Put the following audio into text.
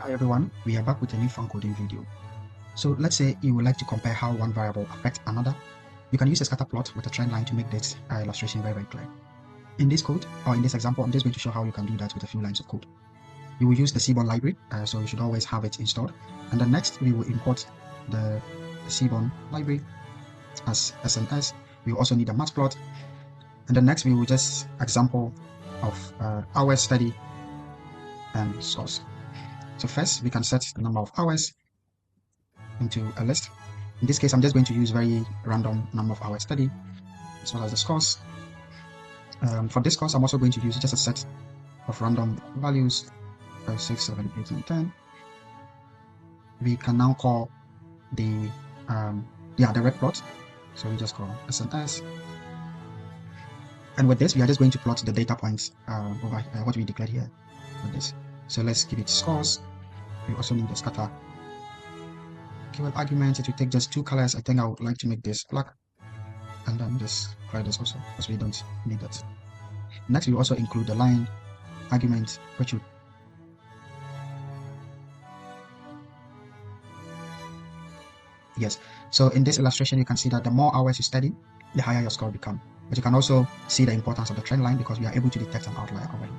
Hi everyone, we are back with a new fun coding video. So let's say you would like to compare how one variable affects another. You can use a scatter plot with a trend line to make this illustration very clear. In this code, or in this example, I'm just going to show how you can do that with a few lines of code. You will use the Seaborn library, so you should always have it installed. And then next, we will import the Seaborn library as SNS. We will also need a matplot. And then next, we will just example of hours study and source. So first, we can set the number of hours into a list. In this case, I'm just going to use very random number of hours study as well as the scores. For this course, I'm also going to use just a set of random values 5, 6, 7, 8, 9, 10. We can now call the red plot. So we just call SNS. And with this, we are just going to plot the data points over what we declared here with this. So let's give it scores. We also need the scatter keyword argument. It will take just 2 colors. I think I would like to make this black, and then just hide this also because we don't need that. Next, we also include the line argument, which would So in this illustration, you can see that the more hours you study, the higher your score will become. But you can also see the importance of the trend line because we are able to detect an outlier already.